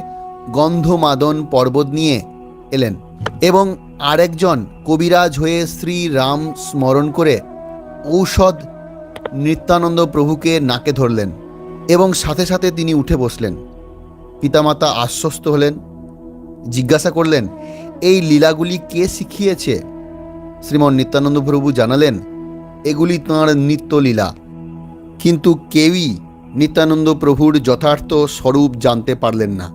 গন্ধমাদন পর্বত নিয়ে এলেন এবং আরেকজন কবিরাজ হয়ে শ্রী রাম স্মরণ করে ঔষধ নিত্যানন্দ প্রভুকে নাকে ধরলেন এবং সাথে সাথে তিনি উঠে বসলেন। পিতামাতা আশ্বস্ত হলেন, জিজ্ঞাসা করলেন এই লীলাগুলি কে শিখিয়েছে। শ্রীমন নিত্যানন্দ প্রভু জানালেন এগুলি তাঁর নিত্যলীলা, কিন্তু কেউই নিত্যানন্দ প্রভুর যথার্থ স্বরূপ জানতে পারলেন না।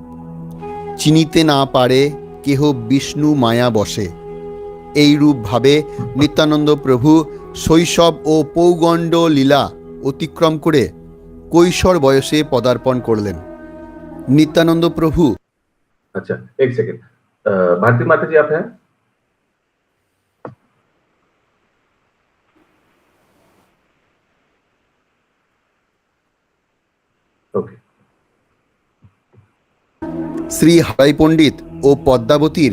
চিনিতে না পারে কেহ বিষ্ণু মায়া বসে। এই রূপ ভাবে নিত্যানন্দ প্রভু শৈশব ও পৌগণ্ড লীলা অতিক্রম করে কৈশোর বয়সে পদার্পণ করলেন। নিত্যানন্দ প্রভু। अच्छा एक सेकंड, भारती माता जी आप हैं? ओके। শ্রী হারাই পণ্ডিত ও পদ্মাবতীর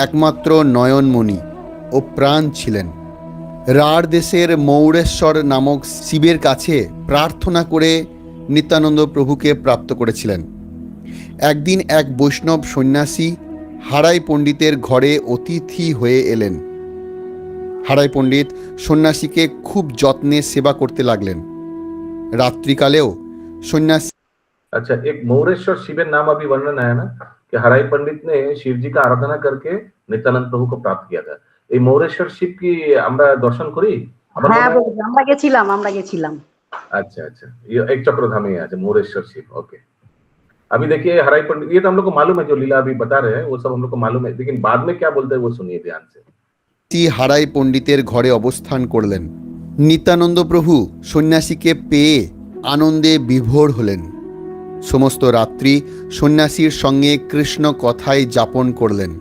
একমাত্র নয়নমণি ও প্রাণ ছিলেন। রাঢ় দেশের মৌরেশ্বর নামক শিবের কাছে প্রার্থনা করে নিত্যানন্দ প্রভুকে প্রাপ্ত করেছিলেন। একদিন এক বৈষ্ণব সন্ন্যাসী হারাই পণ্ডিতের ঘরে অতিথি হয়ে এলেন। হারাই পণ্ডিত সন্ন্যাসীকে খুব যত্নে সেবা করতে লাগলেন। রাত্রিকালেও সন্ন্যাসী। अच्छा, एक मौरेश्वर शिवेर नाम अभी वर्णन आया ना कि हराई पंडित ने शिव जी का आराधना करके नित्यानंद प्रभु को प्राप्त किया था। ये मौरेश्वर शिव की আমরা দর্শন করি? হ্যাঁ আমরা গেছিলাম। अच्छा अच्छा, ये एक चक्रधाम ही है मौरेश्वर शिव। ओके, अभी देखिए हराई पंडित, ये तो हम लोग को मालूम है, जो लीला अभी बता रहे हैं वो सब हम लोग को मालूम है, लेकिन बाद में क्या बोलते हैं वो सुनिए ध्यान से। হারাই পণ্ডিতের ঘরে অবস্থান করলেন। নিত্যানন্দ প্রভু সন্ন্যাসীকে পেয়ে আনন্দে বিভোর হলেন। সমস্ত রাত্রি সন্ন্যাসীর সঙ্গে কৃষ্ণ কথায় যাপন করলেন।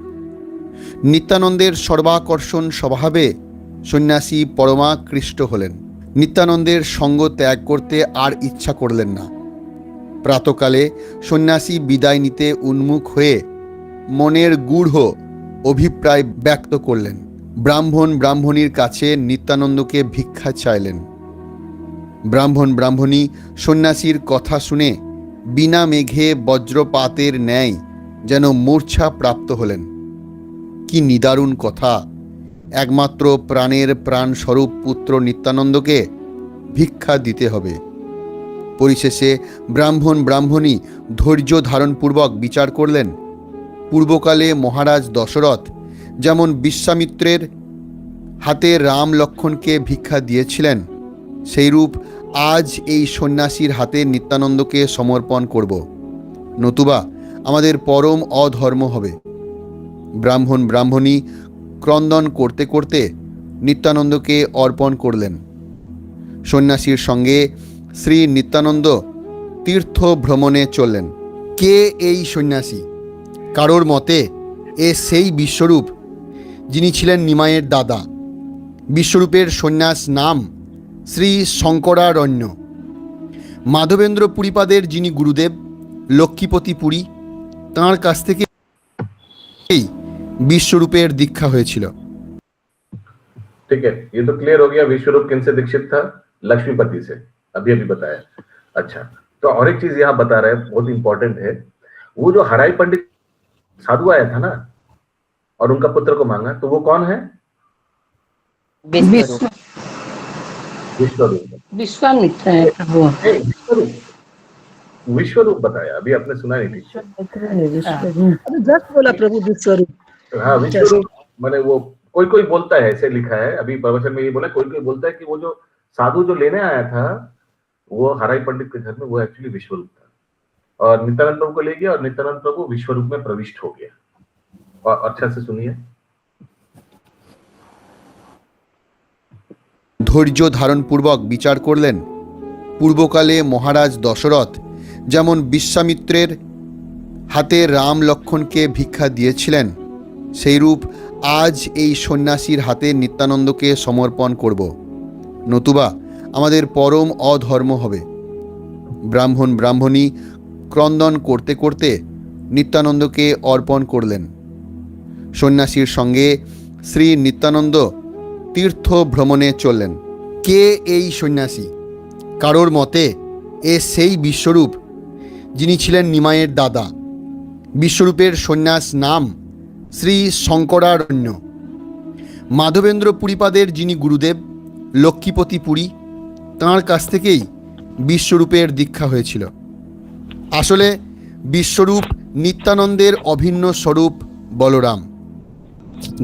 নিত্যানন্দের সর্বাকর্ষণ স্বভাবে সন্ন্যাসী পরমাকৃষ্ট হলেন। নিত্যানন্দের সঙ্গ ত্যাগ করতে আর ইচ্ছা করলেন না। প্রাতকালে সন্ন্যাসী বিদায় নিতে উন্মুখ হয়ে মনের গূঢ় অভিপ্রায় ব্যক্ত করলেন। ব্রাহ্মণ ব্রাহ্মণীর কাছে নিত্যানন্দকে ভিক্ষা চাইলেন। ব্রাহ্মণ ব্রাহ্মণী সন্ন্যাসীর কথা শুনে বিনা মেঘে বজ্রপাতের ন্যায় যেন মূর্ছা প্রাপ্ত হলেন। কি নিদারুণ কথা! একমাত্র প্রাণের প্রাণস্বরূপ পুত্র নিত্যানন্দকে ভিক্ষা দিতে হবে। পরিশেষে ব্রাহ্মণ ব্রাহ্মণী ধৈর্য ধারণপূর্বক বিচার করলেন। পূর্বকালে মহারাজ দশরথ যেমন বিশ্বামিত্রের হাতে রাম লক্ষ্মণকে ভিক্ষা দিয়েছিলেন, সেইরূপ আজ এই সন্ন্যাসীর হাতে নিত্যানন্দকে সমর্পণ করব, নতুবা আমাদের পরম অধর্ম হবে। ব্রাহ্মণ ব্রাহ্মণী ক্রন্দন করতে করতে নিত্যানন্দকে অর্পণ করলেন। সন্ন্যাসীর সঙ্গে শ্রী নিত্যানন্দ তীর্থ ভ্রমণে চললেন। কে এই সন্ন্যাসী? কারোর মতে এ সেই বিশ্বরূপ যিনি ছিলেন নিমাইয়ের দাদা। বিশ্বরূপের সন্ন্যাস নাম শ্রী শঙ্করারণ্য। মাধবেন্দ্র পুরীপাদের যিনি গুরুদেব লক্ষ্মীপতি পুরী, তাঁর কাছ থেকে এই বিশ্বরূপের দীক্ষা হয়েছিল। ठीक है, ये तो क्लियर हो गया विश्वरूप किनसे दीक्षित था? लक्ष्मीपति से, अभी अभी बताया। अच्छा, तो और एक चीज यहाँ बता रहे हैं, बहुत इंपॉर्टेंट है। वो जो हराई पंडित साधु आया था ना और उनका पुत्र को मांगा, तो वो कौन है? विश्वामित्र है प्रभु। विश्वरूप बताया, अभी आपने सुना नहीं ठीक? जस्ट बोला प्रभु विश्वरूप। हाँ, विश्वरूप माने वो कोई कोई बोलता है, ऐसे लिखा है अभी प्रवचन में, ये बोला कोई कोई बोलता है कि वो जो साधु जो लेने आया था वो हराई पंडित के घर में, वो एक्चुअली विश्वरूप था और नित्यानंद प्रभु को ले गया और नित्यानंद प्रभु विश्वरूप में प्रविष्ट हो गया। और अच्छा से सुनिए। ধৈর্য ধারণপূর্বক বিচার করলেন। পূর্বকালে মহারাজ দশরথ যেমন বিশ্বামিত্রের হাতে রাম লক্ষ্মণকে ভিক্ষা দিয়েছিলেন, সেইরূপ আজ এই সন্ন্যাসীর হাতে নিত্যানন্দকে সমর্পণ করব, নতুবা আমাদের পরম অধর্ম হবে। ব্রাহ্মণ ব্রাহ্মণী ক্রন্দন করতে করতে নিত্যানন্দকে অর্পণ করলেন। সন্ন্যাসীর সঙ্গে শ্রী নিত্যানন্দ তীর্থ ভ্রমণে চললেন। কে এই সন্ন্যাসী? কারোর মতে এ সেই বিশ্বরূপ যিনি ছিলেন নিমাইয়ের দাদা। বিশ্বরূপের সন্ন্যাস নাম শ্রী শঙ্করারণ্য। মাধবেন্দ্র পুরীপাদের যিনি গুরুদেব লক্ষ্মীপতি পুরী, তাঁর কাছ থেকেই বিশ্বরূপের দীক্ষা হয়েছিল। আসলে বিশ্বরূপ নিত্যানন্দের অভিন্ন স্বরূপ বলরাম।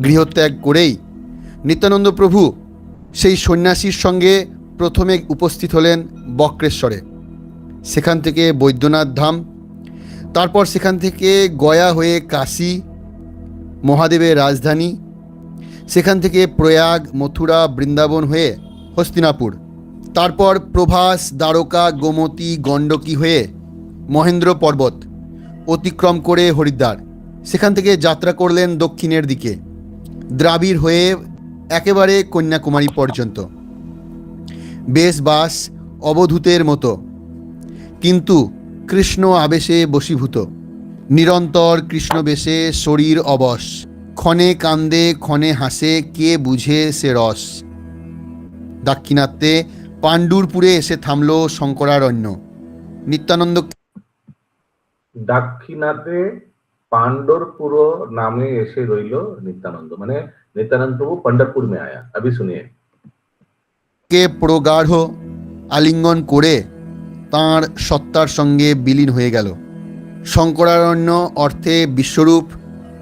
গৃহত্যাগ করেই নিত্যানন্দ প্রভু সেই সন্ন্যাসীর সঙ্গে প্রথমে উপস্থিত হলেন বক্রেশ্বরে, সেখান থেকে বৈদ্যনাথ ধাম, তারপর সেখান থেকে গয়া হয়ে কাশী, মহাদেবের রাজধানী, সেখান থেকে প্রয়াগ, মথুরা, বৃন্দাবন হয়ে হস্তিনাপুর, তারপর প্রভাস, দ্বারকা, গোমতী, গণ্ডকী হয়ে মহেন্দ্র পর্বত অতিক্রম করে হরিদ্বার, সেখান থেকে যাত্রা করলেন দক্ষিণের দিকে দ্রাবিড় হয়ে একেবারে কন্যাকুমারী পর্যন্ত। বেশ বাস অবধূতের মতো, কিন্তু কৃষ্ণ আবেশে বশীভূত, নিরন্তর কৃষ্ণ বেশে শরীর অবশ, ক্ষণে কান্দে ক্ষণে হাসে, কে বুঝে সে রস। দাক্ষিণাত্যে পাণ্ডুরপুরে এসে থামল শঙ্করারণ্য। নিত্যানন্দ দাক্ষিণাতে पांडरपुर नामे ऐसे रहिलो नित्यानंद, माने नित्यानंद प्रभु पंढरपुर में आया। अभी सुनिए। কে প্রগাঢ় আলিঙ্গন করে তাঁর সত্তার সঙ্গে বিলীন হয়ে গেল। শঙ্করারণ্য অর্থে বিশ্বরূপ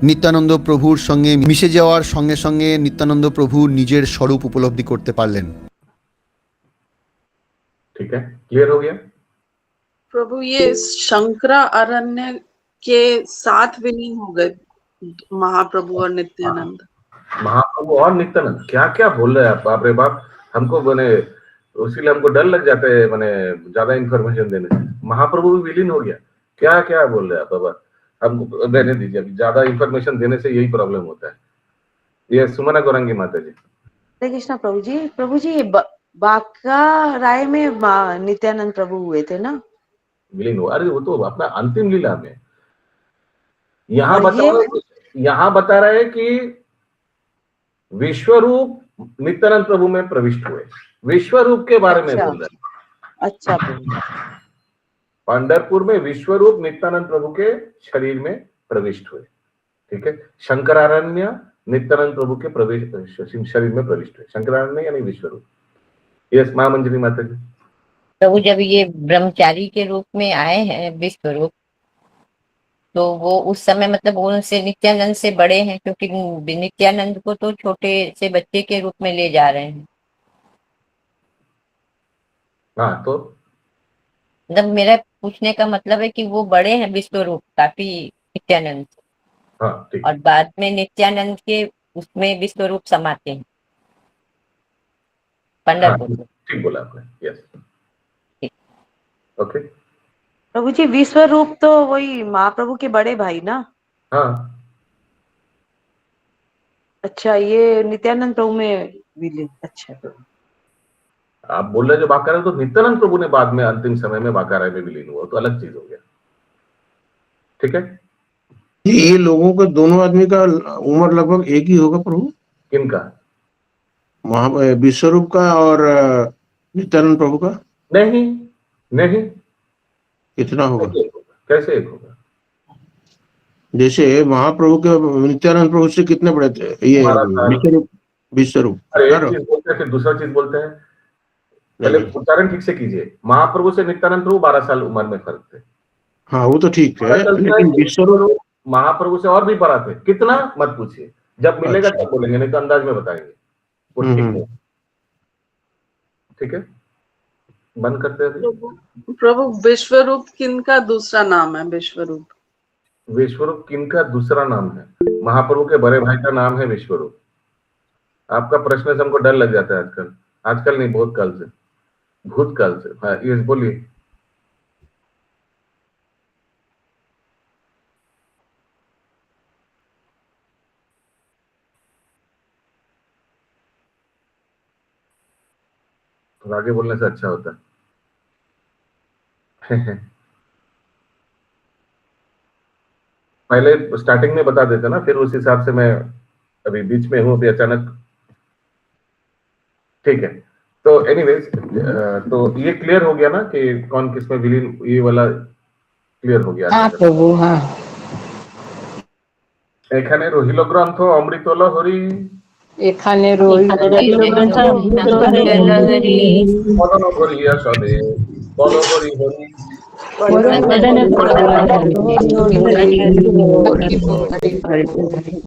নিত্যানন্দ প্রভুর সঙ্গে মিশে যাওয়ার সঙ্গে সঙ্গে নিত্যানন্দ প্রভু নিজের স্বরূপ উপলব্ধি করতে পারলেন। ठीक है, क्लियर हो गया प्रभु? ये शंकरारण्य के साथ विलीन हो गए महाप्रभु और नित्यानंद। महाप्रभु और नित्यानंद क्या क्या बोल रहे हैं आप, बाप रे बाप। हमको बने उसीलिए हमको डर लग जाता है, मैंने ज्यादा इंफॉर्मेशन देने से। महाप्रभु भी विलीन हो गया, क्या क्या बोल रहे हैं आप बाबा। हमको रहने दीजिए, ज्यादा इंफॉर्मेशन देने से यही प्रॉब्लम होता है। ये सुमना गौरंगी माता जी। हरे कृष्णा प्रभु जी। प्रभु जी बांका राय में नित्यानंद प्रभु हुए थे ना? विलीन हुआ, अरे वो तो अपना अंतिम लीला में। यहाँ बता रहे हैं कि विश्वरूप नित्यानंद प्रभु में प्रविष्ट हुए, विश्वरूप के बारे में बोल रहे हैं। अच्छा, पंढरपुर में विश्वरूप नित्यानंद प्रभु के शरीर में प्रविष्ट हुए। ठीक है, शंकरारण्य नित्यानंद प्रभु के शरीर में प्रविष्ट हुए। शंकरारण्य यानी विश्वरूप। यस महामंजरी माता जी। प्रभु जब ये ब्रह्मचारी के रूप में आए हैं विश्वरूप, तो वो उस समय मतलब उनसे नित्यानंद से बड़े हैं, क्योंकि नित्यानंद को तो छोटे से बच्चे के रूप में ले जा रहे हैं। हाँ, तो मतलब मेरा पूछने का मतलब है कि वो बड़े हैं विश्वरूप काफी नित्यानंद से। हाँ, और बाद में नित्यानंद के उसमें विश्वरूप समाते हैं पंढरपुर। ठीक बोला आपने, यस ओके। प्रभु जी विश्व रूप तो वही महाप्रभु के बड़े भाई ना? हाँ। अच्छा, ये नित्यानंद प्रभु में विलीन। अच्छा, आप बोल रहे जो बाकारा, तो नित्यानंद प्रभु ने बाद में अंतिम समय में बाकारा में विलीन हुआ, तो अलग चीज हो गया। ठीक है, ये लोगों का दोनों आदमी का उम्र लगभग एक ही होगा प्रभु? किनका? विश्वरूप का और नित्यानंद प्रभु का? नहीं नहीं, कितना होगा? कैसे एक होगा? जैसे महाप्रभु के नित्यानंद प्रभु से कितने बड़े थे ये विश्वरूप? फिर दूसरा चीज बोलते हैं, पहले उच्चारण ठीक से कीजिए। महाप्रभु से नित्यानंद प्रभु 12 साल उम्र में फर्क थे। हाँ, वो तो ठीक है, लेकिन विश्वरूप महाप्रभु से और भी बड़ा थे। कितना मत पूछिए, जब मिलेगा तब बोलेंगे, नहीं तो अंदाज में बताएंगे। वो ठीक है, बंद करते हैं। प्रभु विश्वरूप किनका दूसरा नाम है? विश्वरूप किनका दूसरा नाम है? महाप्रभु के बड़े भाई का नाम है विश्वरूप। आपका प्रश्न से हमको डर लग जाता है आजकल। आजकल नहीं, बहुत काल से, भूतकाल से। हाँ, ये बोलिए। तो आगे बोलने से अच्छा होता है। पहले स्टार्टिंग में बता देते ना, फिर उस हिसाब से। मैं अभी बीच में हूँ, अभी अचानक। ठीक है, तो एनीवेज, तो ये क्लियर हो गया ना कि कौन किस में विलीन, ये वाला क्लियर हो गया। हाँ प्रभु, हाँ। এখানে রহিল গ্রন্থ অমৃতল হরি, এখানে রহিল গ্রন্থ অমৃতল হরি, বদন করিয়া সবে বল হরি হরি, বদন করিয়া সবে বল হরি হরি।